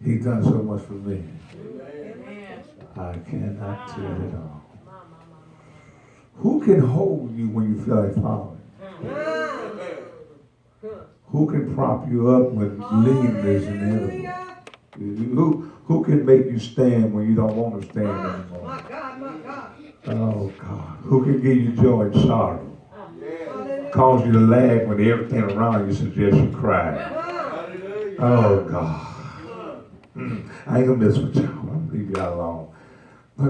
He's done so much for me. I cannot tell it all. Who can hold you when you feel like falling? Who can prop you up when leaning is inevitable? Who can make you stand when you don't want to stand anymore? Oh God. Who can give you joy and sorrow? Cause you to laugh when everything around you suggests you cry. Oh God. I ain't gonna mess with y'all. I'm gonna leave y'all alone.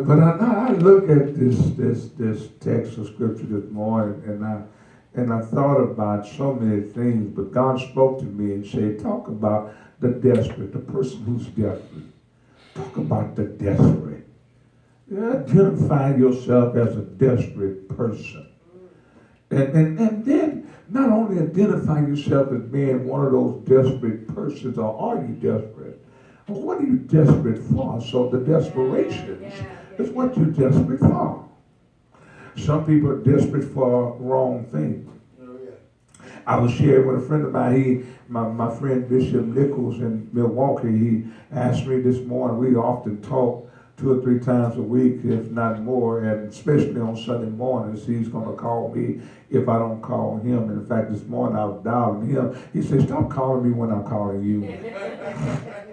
But I look at this text of scripture this morning, and I thought about so many things. But God spoke to me and said, "Talk about the desperate, the person who's desperate. Talk about the desperate. Identify yourself as a desperate person, and then not only identify yourself as being one of those desperate persons, or are you desperate? Well, what are you desperate for?" So the desperations is what you're desperate for. Some people are desperate for wrong things. I was sharing with a friend of mine, my friend Bishop Nichols in Milwaukee. He asked me this morning, we often talk 2 or 3 times a week, if not more, and especially on Sunday mornings, he's going to call me if I don't call him. And in fact, this morning I was dialing him. He said, "Stop calling me when I'm calling you."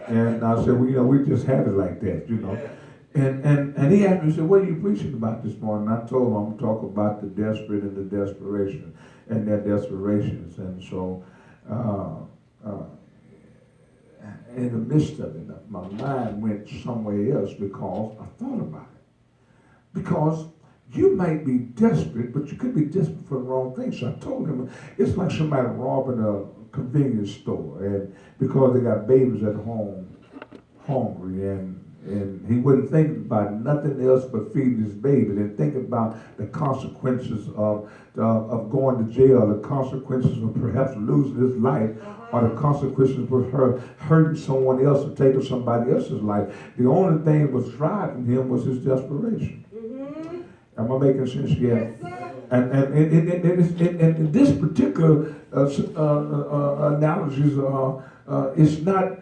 And I said, "Well, we just have it like that, And he asked me, he said, "What are you preaching about this morning?" I told him I'm going to talk about the desperate and the desperation and their desperations. And so, in the midst of it, my mind went somewhere else because I thought about it. Because you might be desperate, but you could be desperate for the wrong thing. So I told him, it's like somebody robbing a convenience store, and because they got babies at home hungry, and he wouldn't think about nothing else but feeding his baby. Then think about the consequences of going to jail, the consequences of perhaps losing his life, or the consequences of her hurting someone else or taking somebody else's life. The only thing that was driving him was his desperation. Am I making sense yet? And this particular analogies it's not.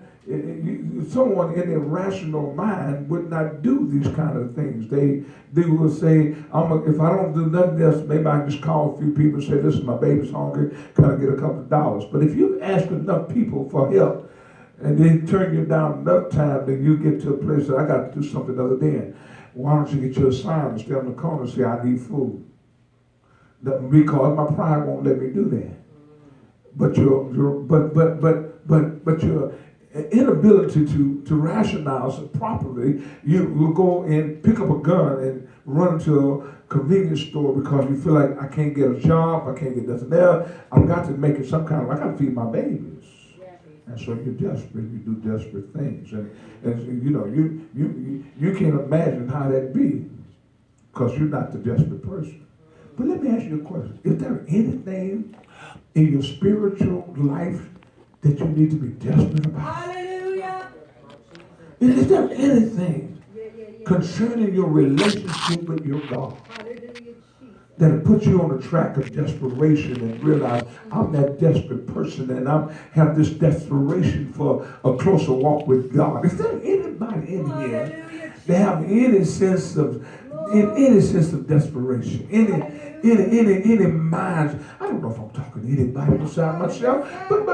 Someone in their rational mind would not do these kind of things. They will say, if I don't do nothing else, maybe I can just call a few people and say, "Listen, my baby's hungry, can I get a couple of dollars?" But if you ask enough people for help, and they turn you down enough time, then you get to a place that I got to do something other than. Why don't you get your sign and stand on the corner and say, "I need food"? Because my pride won't let me do that. But your inability to rationalize it properly, you will go and pick up a gun and run to a convenience store because you feel like, I can't get a job, I can't get nothing there, I've got to make it some kind of, I got to feed my babies. And so you're desperate, you do desperate things. And you can't imagine how that be because you're not the desperate person. But let me ask you a question. Is there anything in your spiritual life that you need to be desperate about? Hallelujah. Is there anything concerning your relationship with your God that'll put you on the track of desperation and realize I'm that desperate person and I have this desperation for a closer walk with God? Is there anybody in here that have any sense of desperation, any minds? I don't know if I'm talking to anybody beside myself, but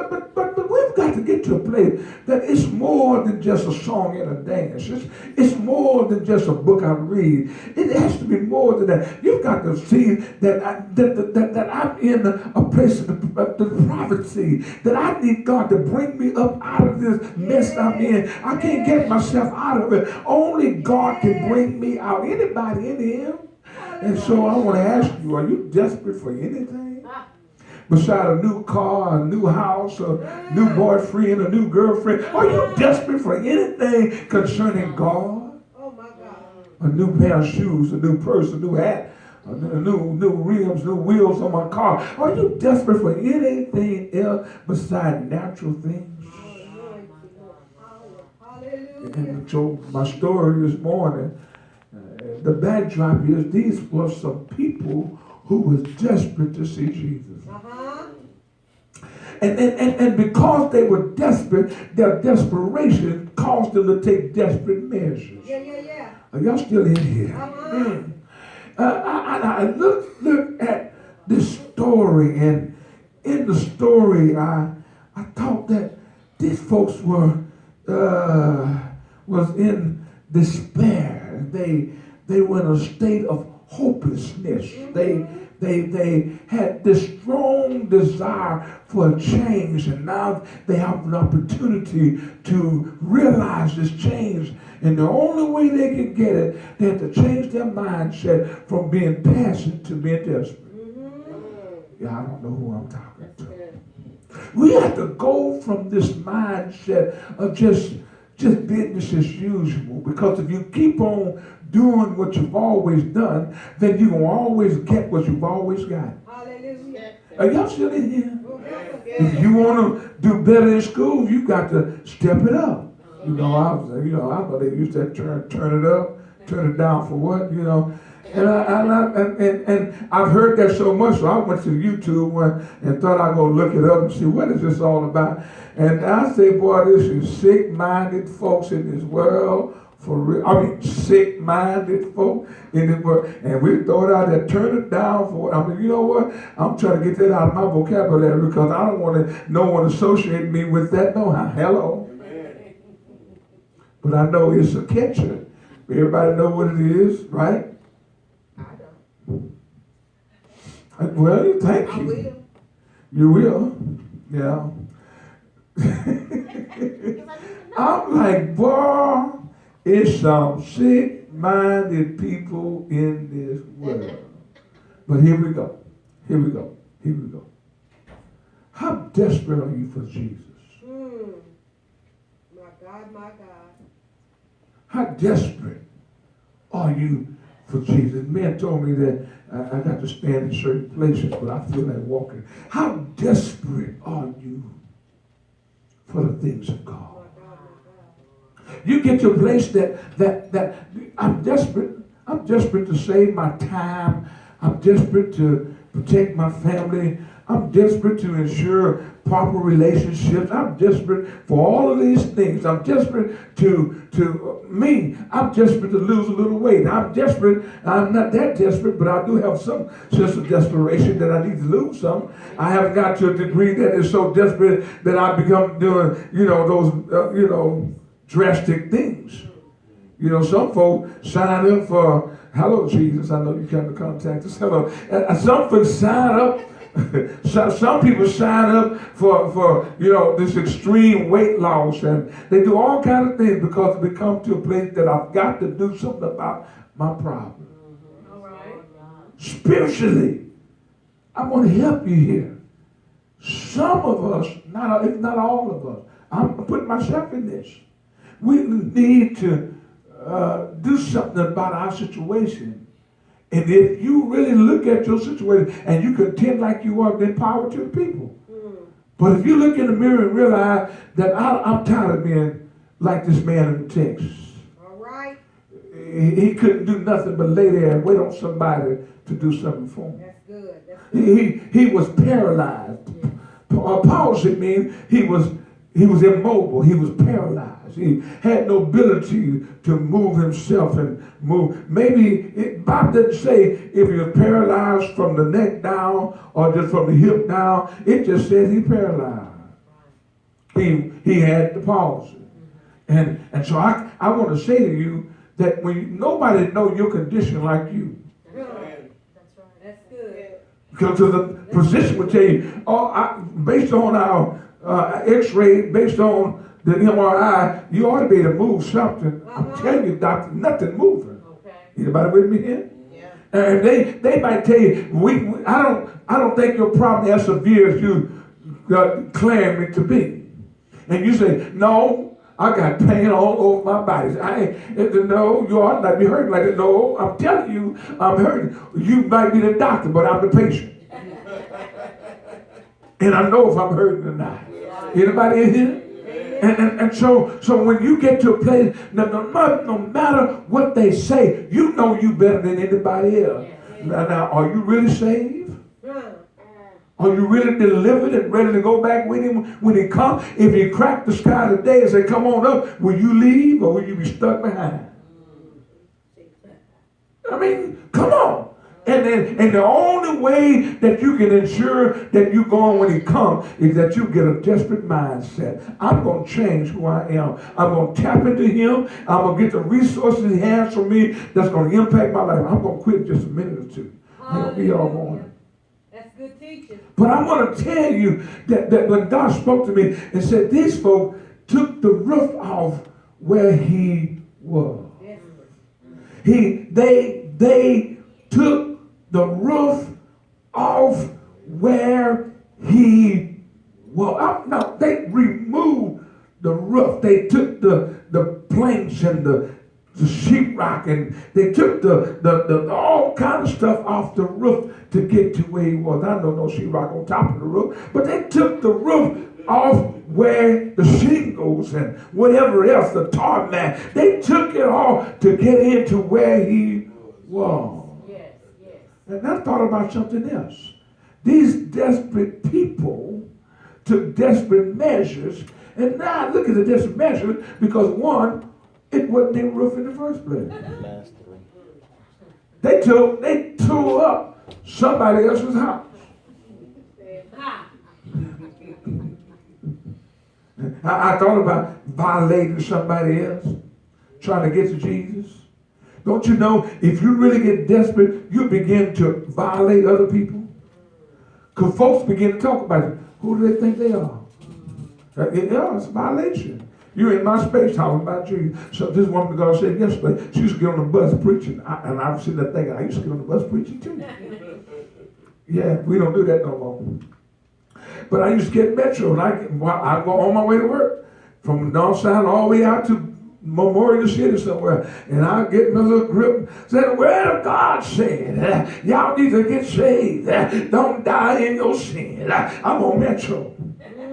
we've got to get to a place that it's more than just a song and a dance. It's more than just a book I read. It has to be more than that. You've got to see that I'm in a place of the prophecy, that I need God to bring me up out of this mess I'm in. I can't get myself out of it. Only God can bring me out. Anybody in here? And so I want to ask you, are you desperate for anything? Beside a new car, a new house, a new boyfriend, a new girlfriend, are you desperate for anything concerning God? Oh my God. A new pair of shoes, a new purse, a new hat, new rims, new wheels on my car. Are you desperate for anything else beside natural things? And so my story this morning, the backdrop is these were some people who was desperate to see Jesus. And because they were desperate, their desperation caused them to take desperate measures. Yeah. Are y'all still in here? I look at this story, and in the story, I thought that these folks was in despair. They were in a state of hopelessness. They had this strong desire for a change, and now they have an opportunity to realize this change. And the only way they could get it, they had to change their mindset from being passive to being desperate. Yeah, I don't know who I'm talking to. We have to go from this mindset of just business as usual, because if you keep on doing what you've always done, then you're going to always get what you've always got. Hallelujah. Are y'all still in here? If you want to do better in school, you got to step it up. I know they used to turn it up, turn it down for what, And I've heard that so much, so I went to YouTube and thought I'd go look it up and see what is this all about. And I say, boy, this is sick-minded folks in this world. For real. I mean, sick-minded folk in this world. And we throw it out there, turn it down for, you know what? I'm trying to get that out of my vocabulary because I don't want no one associate me with that. No, hello. But I know it's a catcher. Everybody know what it is, right? I don't. Well, thank you. I will. You will. Yeah. I'm like, boy, it's some sick-minded people in this world. But here we go. How desperate are you for Jesus? My God. How desperate are you for Jesus? Men told me that I got to stand in certain places, but I feel like walking. How desperate are you for the things of God? You get to a place that I'm desperate. I'm desperate to save my time. I'm desperate to protect my family. I'm desperate to ensure proper relationships. I'm desperate for all of these things. I'm desperate I'm desperate to lose a little weight. I'm desperate. I'm not that desperate, but I do have some sense of desperation that I need to lose some. I haven't got to a degree that is so desperate that I become doing, those, drastic things. Some folks sign up for, hello, Jesus, I know you come to contact us. Hello. Some folks sign up. Some people sign up for this extreme weight loss, and they do all kinds of things because they come to a place that I've got to do something about my problem. All right. Spiritually, I want to help you here. Some of us, if not all of us, I'm putting myself in this. We need to do something about our situation. And if you really look at your situation and you contend like you are, then power to the people. But if you look in the mirror and realize that I'm tired of being like this man in the text. All right. He couldn't do nothing but lay there and wait on somebody to do something for him. That's good. He was paralyzed. Palsy means he was immobile. He was paralyzed. He had no ability to move himself and move. Bob didn't say if he was paralyzed from the neck down or just from the hip down. It just said he paralyzed. He had the palsy. And so I want to say to you that nobody knows your condition like you. That's right. That's good. Because the physician would tell you, based on our x-ray, based on the MRI, you ought to be able to move something. I'm telling you, doctor, nothing moving. Okay. Anybody with me here? Yeah. And they might tell you, I don't think your problem is as severe as you claim it to be. And you say, no, I got pain all over my body. No, you ought not be hurting like that. No, I'm telling you, I'm hurting. You might be the doctor, but I'm the patient. And I know if I'm hurting or not. Anybody in here? And so when you get to a place, no matter what they say, you know you better than anybody else. Now, are you really saved? Are you really delivered and ready to go back with him when he comes? If he cracked the sky today and say, come on up, will you leave or will you be stuck behind? I mean, come on. And the only way that you can ensure that you're going when he comes is that you get a desperate mindset. I'm going to change who I am. I'm going to tap into him. I'm going to get the resources he has for me that's going to impact my life. I'm going to quit just a minute or two. I'm going to be all morning. That's good teaching. But I want to tell you that when God spoke to me and said, these folk took the roof off where he was. They took the roof off where he was. No, they removed the roof. They took the planks and the sheetrock, and they took the all kind of stuff off the roof to get to where he was. I know no sheetrock on top of the roof, but they took the roof off where the shingles and whatever else, the tarmac, they took it off to get into where he was. Yes, yes. And I thought about something else. These desperate people took desperate measures, and now I look at the desperate measures because one, it wasn't their roof in the first place. They tore up somebody else's house. I thought about violating somebody else, trying to get to Jesus. Don't you know, if you really get desperate, you begin to violate other people? Because folks begin to talk about it. Who do they think they are? Yeah, it's a violation. You're in my space talking about Jesus. So this woman God said yesterday, she used to get on the bus preaching. And I was sitting there thinking, I used to get on the bus preaching too. Yeah, we don't do that no more. But I used to get Metro, and I go on my way to work from the north side all the way out to Memorial City somewhere, and I get my little grip, say the word of God said, y'all need to get saved. Don't die in your sin. I'm on Metro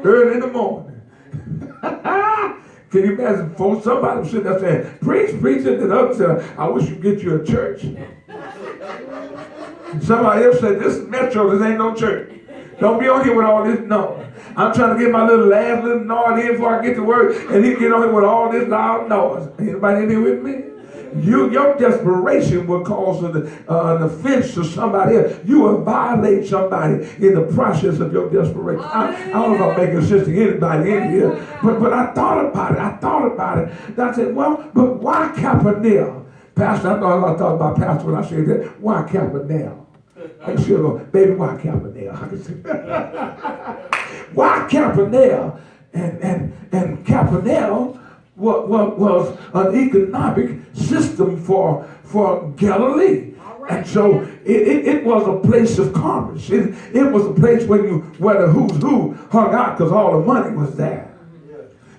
early in the morning. Can you imagine? Folks, somebody was sitting there saying, preach, and the other said, I wish you'd get you a church. Somebody else said, this is Metro, this ain't no church. Don't be on here with all this noise. I'm trying to get my last little noise in before I get to work, and he get on here with all this loud noise. Anybody in here with me? Your desperation will cause an offense to somebody else. You will violate somebody in the process of your desperation. I don't know if I'm making sense to anybody in here, but I thought about it. And I said, well, but why Capernaum? Pastor, I thought about Pastor when I said that. Why Capernaum? I should go, baby, why Capernaum? Why Capernaum? And Capernaum was an economic system for Galilee. Right. And so it was a place of commerce. It was a place where the who's who hung out because all the money was there.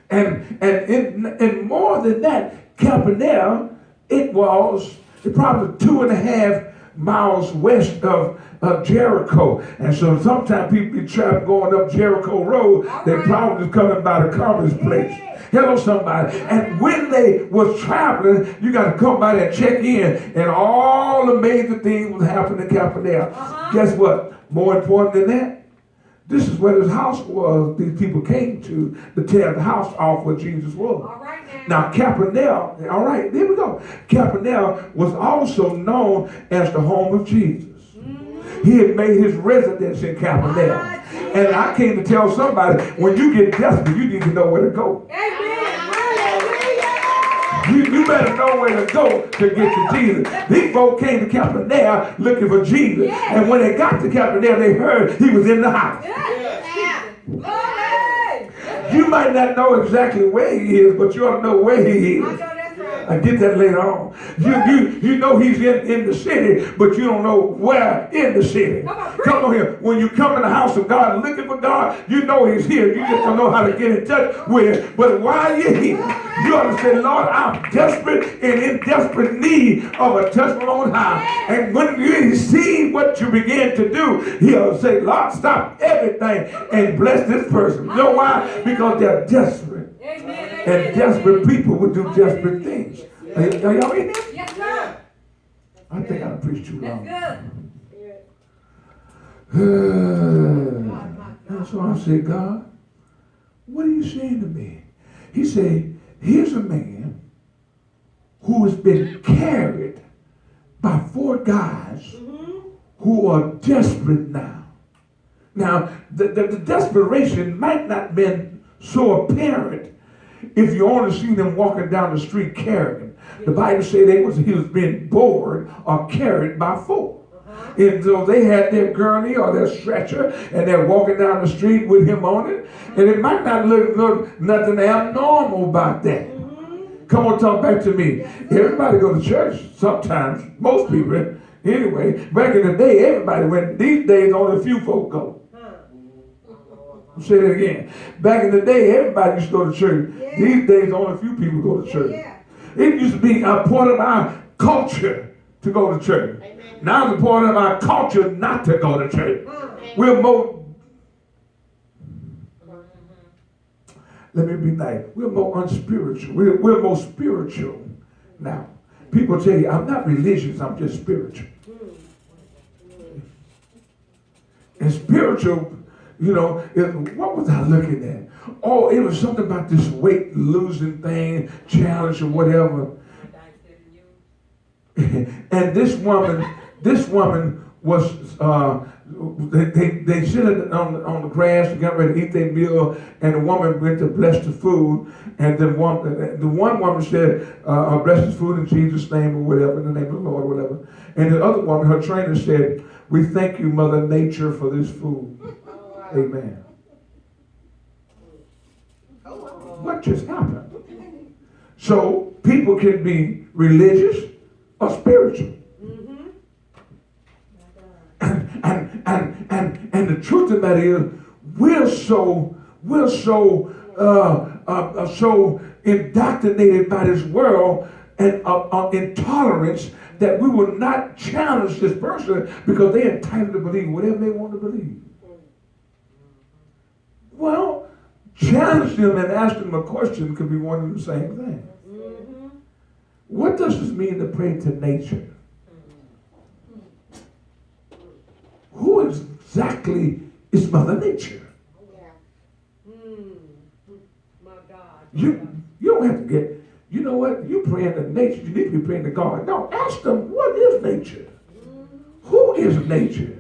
And more than that, Capernaum, it was probably 2.5 miles west of Jericho. And so sometimes people be traveling going up Jericho Road. They probably was coming by the commerce place. Hello, somebody. And when they was traveling, you got to come by there and check in. And all the major things was happening in Capernaum. Guess what? More important than that, this is where this house was. These people came to tear the house off where Jesus was. All right now, Capernaum, all right, there we go. Capernaum was also known as the home of Jesus. He had made his residence in Capernaum. And I came to tell somebody, when you get desperate, you need to know where to go. You better know where to go to get to Jesus. These folks came to Capernaum looking for Jesus. And when they got to Capernaum, they heard he was in the house. You might not know exactly where he is, but you ought to know where he is. I get that later on. You know he's in the city, but you don't know where in the city. Come on here. When you come in the house of God looking for God, you know he's here. You just don't know how to get in touch with him. But while you're here, you ought to say, Lord, I'm desperate and in desperate need of a touch from on high. And when you see what you begin to do, he'll say, Lord, stop everything and bless this person. You know why? Because they're desperate. And desperate people would do desperate things. Are y'all in there? Yes, sir. I think I preached too long. That's good. And so I said, God, what are you saying to me? He said, here's a man who has been carried by 4 guys who are desperate now. Now, the desperation might not have been so apparent if you only seen him walking down the street carrying. The Bible said he was being bored or carried by 4. And so they had their gurney or their stretcher, and they're walking down the street with him on it. And it might not look nothing abnormal about that. Come on, talk back to me. Everybody go to church sometimes. Most people, anyway. Back in the day, everybody went. These days, only a few folk go. I'll say that again. Back in the day, everybody used to go to church. These days, only a few people go to church. It used to be a part of our culture to go to church. Now it's a part of our culture not to go to church. We're more, let me be nice, we're more unspiritual. We're more spiritual now. People tell you, I'm not religious, I'm just spiritual. And spiritual, you know, what was I looking at? Oh, it was something about this weight losing thing, challenge or whatever. And this woman was, they sit on the grass, they got ready to eat their meal, and the woman went to bless the food, and the one woman said, bless the food in Jesus' name or whatever, in the name of the Lord or whatever. And the other woman, her trainer said, we thank you, Mother Nature, for this food. Amen. What just happened? So people can be religious or spiritual. And the truth of that is, we're so indoctrinated by this world and intolerance that we will not challenge this person because they're entitled to believe whatever they want to believe. Well, challenge them and ask them a question could be one and the same thing. What does this mean to pray to nature? Who exactly is Mother Nature? My God. You don't have to get, you know what? You praying to nature, you need to be praying to God. No, ask them, what is nature? Who is nature?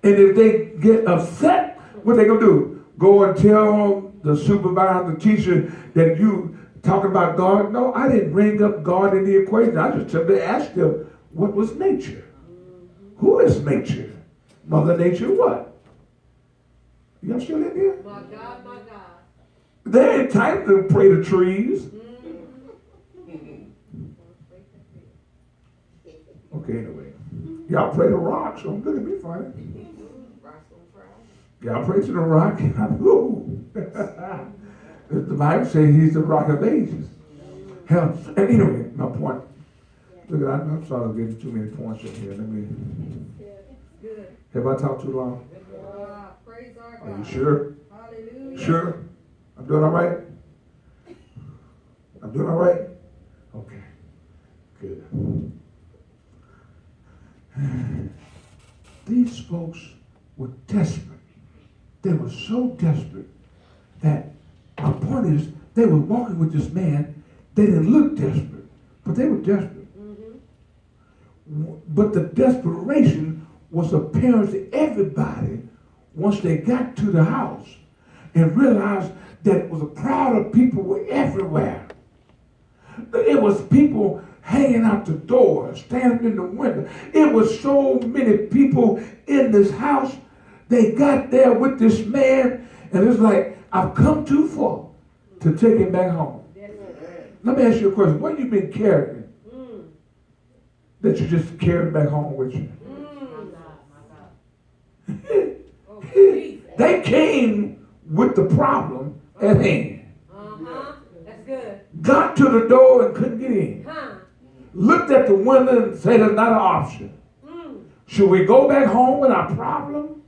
And if they get upset, what they gonna do? Go and tell the supervisor, the teacher that you talking about God? No, I didn't bring up God in the equation. I just simply asked them, what was nature? Who is nature? Mother Nature what? Y'all still in here? My God, my God. They're entitled to pray to trees. Okay, anyway. Y'all pray to rocks, so I'm going to be fine. Y'all pray to the rock. Ooh. The Bible says he's the rock of ages. Hell, and anyway, my point. Look, I'm sorry I'm getting too many points in here. Let me. Good. Have I talked too long? Praise our God. Are you sure? Hallelujah. Sure? I'm doing all right? I'm doing all right? Okay. Good. These folks were desperate. They were so desperate that our point is they were walking with this man. They didn't look desperate, but they were desperate. But the desperation was apparent to everybody once they got to the house and realized that it was a crowd of people were everywhere. It was people hanging out the door, standing in the window. It was so many people in this house. They got there with this man, and it's like, I've come too far to take him back home. Let me ask you a question. What have you been carrying that you just carried back home with you? They came with the problem at hand. That's good. Got to the door and couldn't get in. Looked at the window and said it's not an option. Should we go back home with our problem?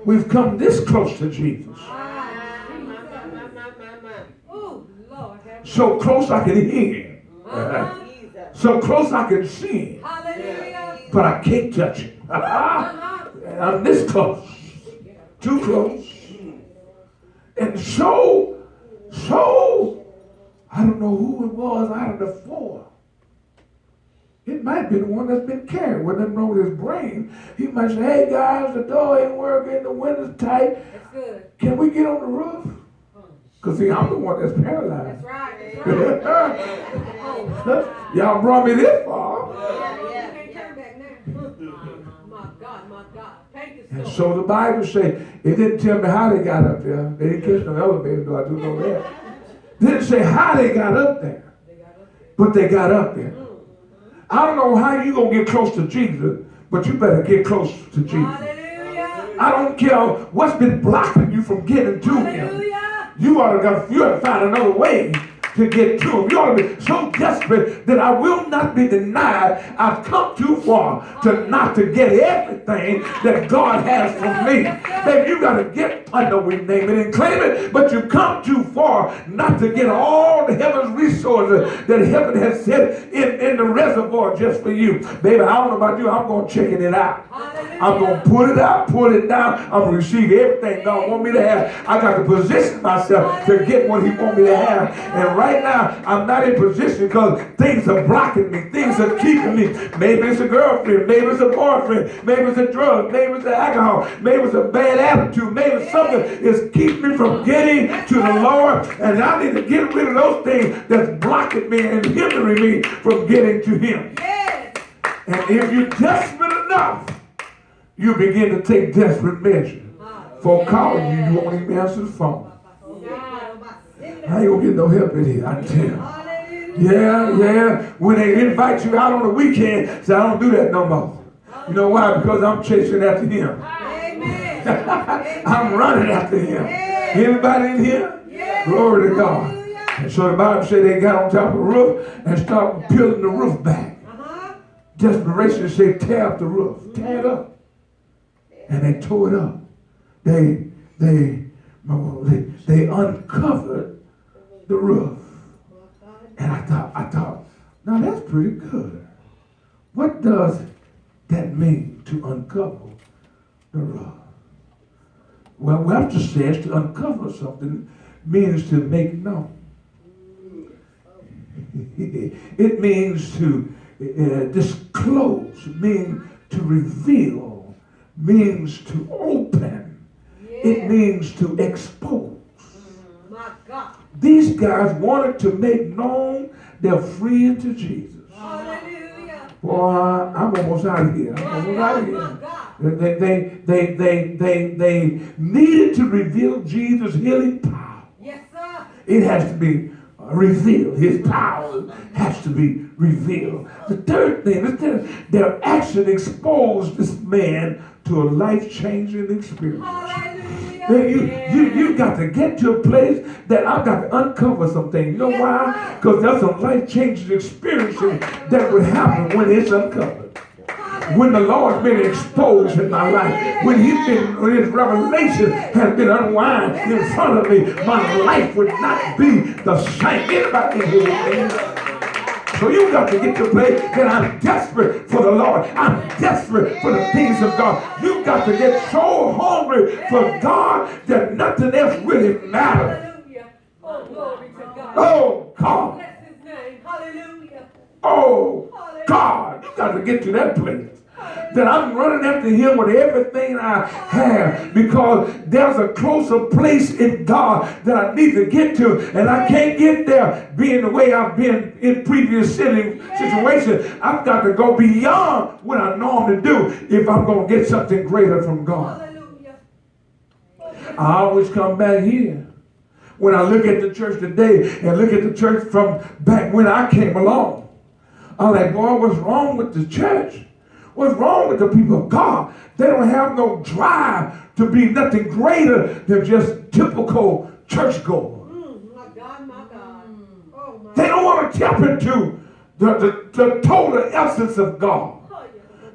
We've come this close to Jesus. So close I can hear him. So close I can see him. Hallelujah. But I can't touch him. I'm this close. Too close. And so, I don't know who it was out of the four. It might be the one that's been carried. With nothing wrong with his brain. He might say, hey guys, the door ain't working, the window's tight. That's good. Can we get on the roof? Because see, I'm the one that's paralyzed. That's right. That's right. Y'all brought me this far. You can't turn back now. My God. Thank you And so so the Bible say, it didn't tell me how they got up there. They didn't catch no elevator, though I do know that. It didn't say how they got up there. But they got up there. I don't know how you going to get close to Jesus, but you better get close to Jesus. Hallelujah. I don't care what's been blocking you from getting to him. Hallelujah. You ought to find another way to get to him. You ought to be so desperate that I will not be denied. I've come too far to not to get everything that God has for me. Baby, you got to get, I know we name it and claim it, but you come too far not to get all the heaven's resources that heaven has set in the reservoir just for you. Baby, I don't know about you, I'm going to check it out. I'm going to pull it out, pull it down. I'm going to receive everything God wants me to have. I got to position myself to get what he wants me to have. And right now, I'm not in position because things are blocking me. Things are keeping me. Maybe it's a girlfriend. Maybe it's a boyfriend. Maybe it's a drug. Maybe it's alcohol. Maybe it's a bad attitude. Maybe something is keeping me from getting to the Lord. And I need to get rid of those things that's blocking me and hindering me from getting to him. And if you're desperate enough, you begin to take desperate measures. For calling you, you won't even answer the phone. I ain't gonna get no help in here, I tell you. Yeah. When they invite you out on the weekend, say, I don't do that no more. You know why? Because I'm chasing after him. I'm running after him. Anybody in here? Glory to God. And so the Bible said they got on top of the roof and started peeling the roof back. Desperation said, tear up the roof. Tear it up. And they tore it up. They uncovered the roof. And I thought, now that's pretty good. What does that mean to uncover the roof? Well, Webster says to uncover something means to make known. It means to disclose, means to reveal, means to open. It means to expose. My God. These guys wanted to make known their friend to Jesus. Hallelujah. Boy, I'm almost out of here. They needed to reveal Jesus' healing power. Yes, sir. It has to be revealed. His power has to be revealed. The third thing, their action exposed this man to a life-changing experience. You got to get to a place that I've got to uncover something. You know why? Because there's some life-changing experiences that would happen when it's uncovered. When the Lord's been exposed in my life, when his revelation has been unwound in front of me, my life would not be the same. Anybody in here with me? So you got to get to a place that I'm desperate for the Lord. I'm desperate for the things of God. You got to get so hungry for God that nothing else really matters. Hallelujah. Oh, glory to God. Oh, God. Bless his name. Hallelujah. Oh, God. You got to get to that place. That I'm running after him with everything I have, because there's a closer place in God that I need to get to, and I can't get there being the way I've been in previous situations. I've got to go beyond what I normally do if I'm going to get something greater from God. I always come back here. When I look at the church today and look at the church from back when I came along, I'm like, boy, what's wrong with the church? What's wrong with the people of God? They don't have no drive to be nothing greater than just typical churchgoers. My God, my God. Oh, my They don't want to tap into the total essence of God.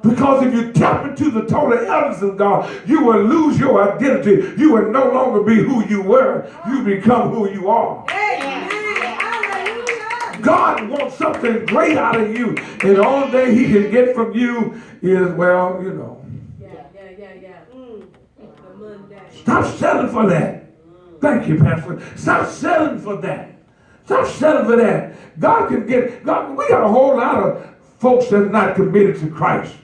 Because if you tap into the total essence of God, you will lose your identity. You will no longer be who you were. You become who you are. God wants something great out of you. And the only thing he can get from you is, well, you know. Yeah. Stop settling for that. Thank you, Pastor. Stop settling for that. Stop settling for that. God can get, God, we got a whole lot of folks that are not committed to Christ.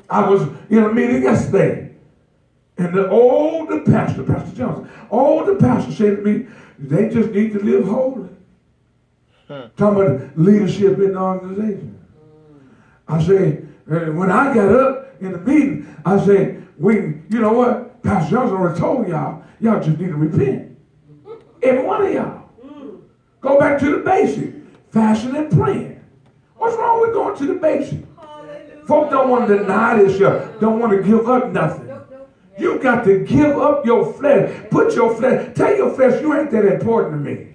I was in a meeting yesterday, and the older pastor, Pastor Johnson, older pastor said to me, they just need to live holy. Talking about leadership in the organization. I said, when I got up in the meeting, I said, you know what? Pastor Johnson already told y'all just need to repent. Every one of y'all. Go back to the basic. Fasting and praying. What's wrong with going to the basic? Folk don't want to deny this, don't want to give up nothing. You got to give up your flesh. Put your flesh, tell your flesh you ain't that important to me.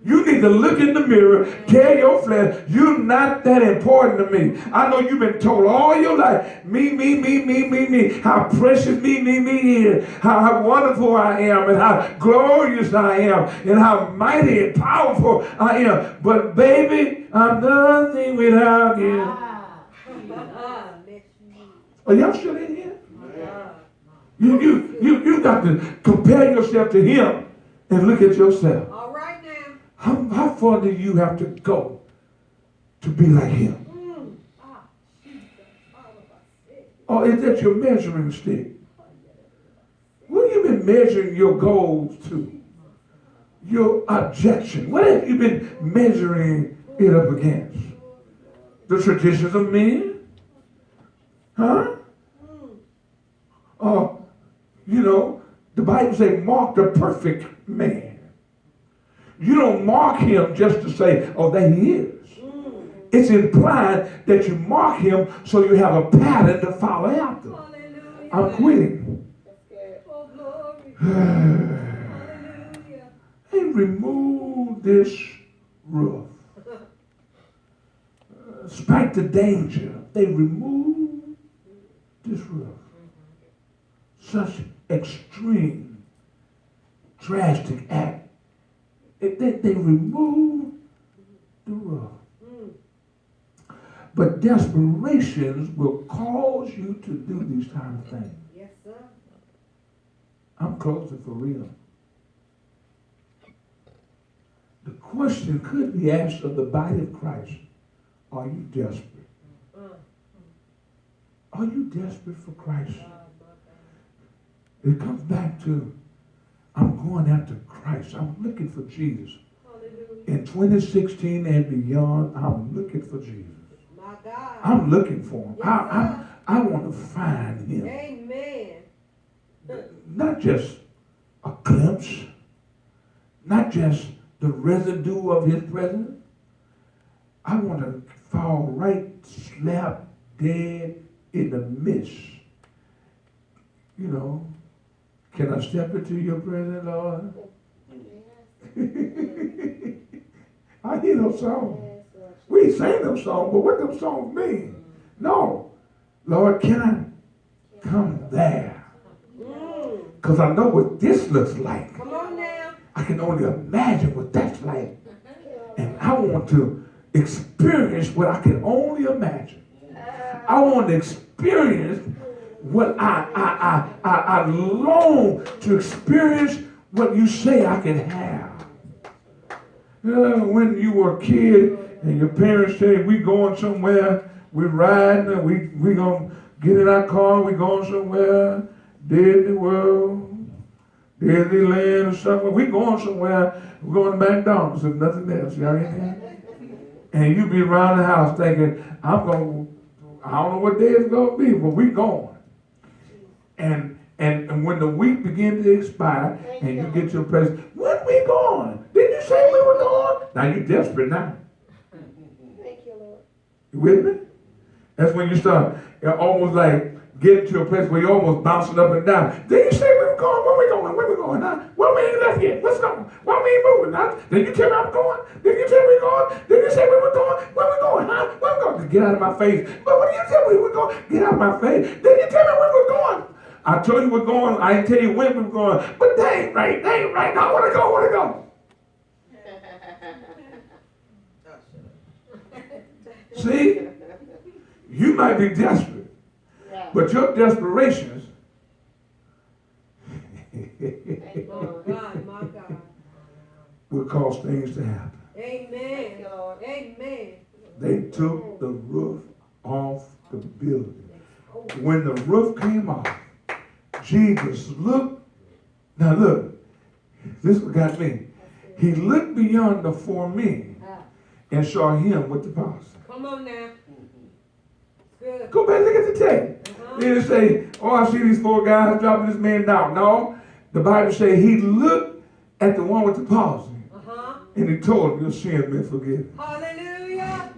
You need to look in the mirror, tell your flesh, you're not that important to me. I know you've been told all your life, me, how precious me is, how wonderful I am, and how glorious I am, and how mighty and powerful I am. But baby, I'm nothing without you. Are y'all still in here? You got to compare yourself to him and look at yourself. All right now. How far do you have to go to be like him? Or is that your measuring stick? What have you been measuring your goals to? Your objection. What have you been measuring it up against? The traditions of men? Huh? The Bible says, mark the perfect man. You don't mark him just to say, oh, there he is. It's implied that you mark him so you have a pattern to follow after. Hallelujah. I'm quitting. Oh, glory. Hey, remove this roof. Despite the danger, they remove this roof. Such extreme, drastic act. They remove the roof. But desperations will cause you to do these kind of things. Yes, sir. I'm closing for real. The question could be asked of the body of Christ. Are you desperate? Are you desperate for Christ? It comes back to, I'm going after Christ. I'm looking for Jesus. Hallelujah. In 2016 and beyond, I'm looking for Jesus. My God. I'm looking for him. Yes, I want to find him. Amen. Not just a glimpse, not just the residue of his presence. I want to fall right slap dead in the midst. Can I step into your presence, Lord? I hear those songs. We sing them songs, but what them songs mean? No. Lord, can I come there? Because I know what this looks like. Come on now. I can only imagine what that's like. And I want to experience what I can only imagine. I want to experience what I long to experience what you say I can have. When you were a kid and your parents say we going somewhere, we riding, we gonna get in our car, we going somewhere, Disney World, Disneyland or somewhere. We going somewhere, we're going to McDonald's if nothing else. Y'all in here? And you be around the house thinking, I don't know what day it's gonna be, but we going. And when the week begins to expire and you get your present, when we going? Didn't you say we were going? Now you're desperate now. Thank you, Lord. You with me? That's when you start almost like getting to a place where you're almost bouncing up and down. Didn't you say we were going? Where we going? Where we going? Huh? Well, we ain't left yet. What's going? Why we ain't moving? Huh? Did you tell me I'm going? Did you tell me we're going? Did you say we were going? Where we going? Huh? Where we going? Get out of my face. But what did you tell me we were going? Get out of my face. Did you tell me we were going? I told you we're going. I didn't tell you when we were going. But they ain't right. They ain't right. I want to go. I want to go. See? You might be desperate. But your desperations cause things to happen. Thank Amen. you, Lord. Amen. They took the roof off the building. When the roof came off, Jesus looked. Now look, this is what got me. He looked beyond the four men and saw him with the posse. Come on now. Good. Go back and look at the tape. They didn't say, oh, I see these four guys dropping this man down. No, the Bible says he looked at the one with the palsy and he told him, your sins been forgiven. Hallelujah.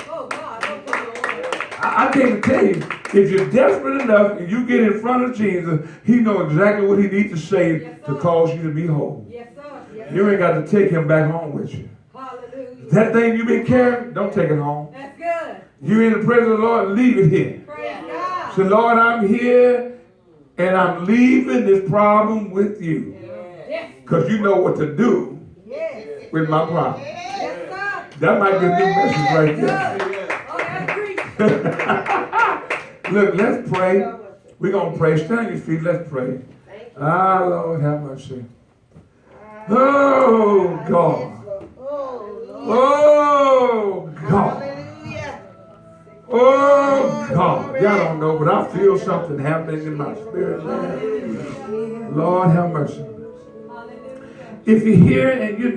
Oh God. Oh God. I can't tell you, if you're desperate enough and you get in front of Jesus, he knows exactly what he needs to say to cause you to be whole. Yes, sir. Yes, You ain't got to take him back home with you. hallelujah. That thing you've been carrying, don't take it home. That's good. You in the presence of the Lord, leave it here. Praise God. Say, Lord, I'm here and I'm leaving this problem with you. Yes. Because you know what to do Yes. with my problem. Yes, sir. That might be a new message right there. Good. Oh, that's preach. Look, let's pray. We're going to pray. Stand on your feet. Let's pray. Ah, Lord, have mercy. Oh, God. Oh, God. Oh, God. Y'all don't know, but I feel something happening in my spirit, man. Lord, have mercy. Hallelujah. If you're here and you're not